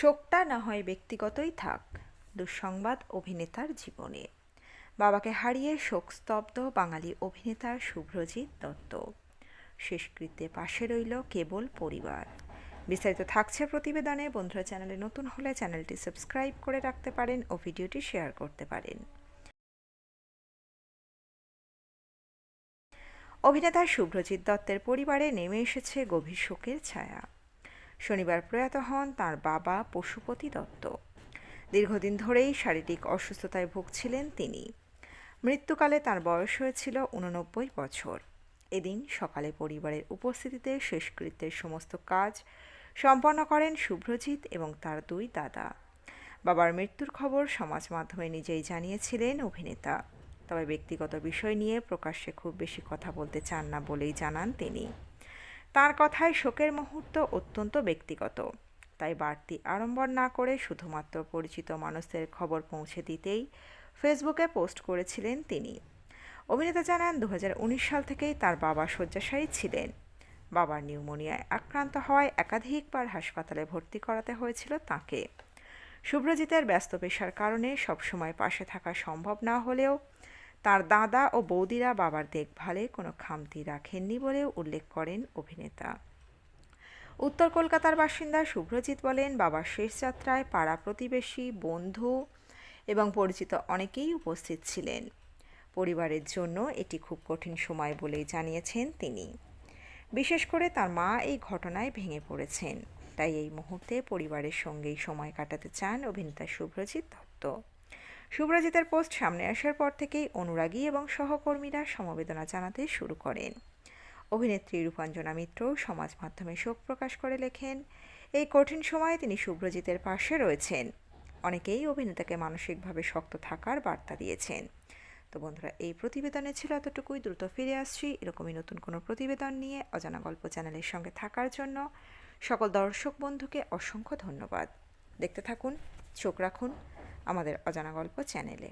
শোকটা না হয় ব্যক্তিগতই থাক, দুঃসংবাদ অভিনেতার জীবনে। বাবাকে হারিয়ে শোকস্তব্ধ বাঙালি অভিনেতা শুভ্রজিৎ দত্ত। শেষকৃত্যে পাশে রইল কেবল পরিবার। বিস্তারিত থাকছে প্রতিবেদনে। বন্ধুরা, চ্যানেলে নতুন হলে চ্যানেলটি সাবস্ক্রাইব করে রাখতে পারেন ও ভিডিওটি শেয়ার করতে পারেন। অভিনেতা শুভ্রজিৎ দত্তের পরিবারে নেমে এসেছে গভীর শোকের ছায়া। শনিবার প্রয়াত হন তাঁর বাবা পশুপতি দত্ত। দীর্ঘদিন ধরেই শারীরিক অসুস্থতায় ভুগছিলেন তিনি। মৃত্যুকালে তার বয়স হয়েছিল 89 বছর। এদিন সকালে পরিবারের উপস্থিতিতে শেষকৃত্যের সমস্ত কাজ সম্পন্ন করেন শুভ্রজিৎ এবং তার দুই দাদা। বাবার মৃত্যুর খবর সমাজ মাধ্যমে নিজেই জানিয়েছিলেন অভিনেতা। তবে ব্যক্তিগত বিষয় নিয়ে প্রকাশ্যে খুব বেশি কথা বলতে চান না বলেই জানান তিনি। তার কথায় শোকের মুহূর্ত অত্যন্ত ব্যক্তিগত, তাই বাড়তি আড়ম্বর না করে শুধুমাত্র পরিচিত মানুষদের খবর পৌঁছে দিতেই ফেসবুকে পোস্ট করেছিলেন তিনি। অভিনেতা জানান, 2019 সাল থেকেই তার বাবা শয্যাশায়ী ছিলেন। বাবার নিউমোনিয়ায় আক্রান্ত হওয়ায় একাধিকবার হাসপাতালে ভর্তি করাতে হয়েছিল তাঁকে। শুভ্রজিতের ব্যস্ত পেশার কারণে সবসময় পাশে থাকা সম্ভব না হলেও তার দাদা ও বৌদিরা বাবার দেখভালে কোনো খামতি রাখেননি বলেও উল্লেখ করেন অভিনেতা। উত্তর কলকাতার বাসিন্দা শুভ্রজিৎ বলেন, বাবার শেষ যাত্রায় পাড়া প্রতিবেশী, বন্ধু এবং পরিচিত অনেকেই উপস্থিত ছিলেন। পরিবারের জন্য এটি খুব কঠিন সময় বলেই জানিয়েছেন তিনি। বিশেষ করে তার মা এই ঘটনায় ভেঙে পড়েছেন, তাই এই মুহূর্তে পরিবারের সঙ্গেই সময় কাটাতে চান অভিনেতা শুভ্রজিৎ দত্ত। শুভ্রজিতের পোস্ট সামনে আসার পর থেকেই অনুরাগী এবং সহকর্মীরা সমবেদনা জানাতে শুরু করেন। অভিনেত্রী রূপাঞ্জনা মিত্র সমাজ মাধ্যমে শোক প্রকাশ করে লেখেন, এই কঠিন সময়ে তিনি শুভ্রজিতের পাশে রয়েছেন। অনেকেই অভিনেতাকে মানসিকভাবে শক্ত থাকার বার্তা দিয়েছেন। তো বন্ধুরা, এই প্রতিবেদনে ছিল এতটুকুই। দ্রুত ফিরে আসছি এরকমই নতুন কোনো প্রতিবেদন নিয়ে। অজানা গল্প চ্যানেলের সঙ্গে থাকার জন্য সকল দর্শক বন্ধুকে অসংখ্য ধন্যবাদ। দেখতে থাকুন, চোখ রাখুন আমাদের অজানা গল্প চ্যানেলে।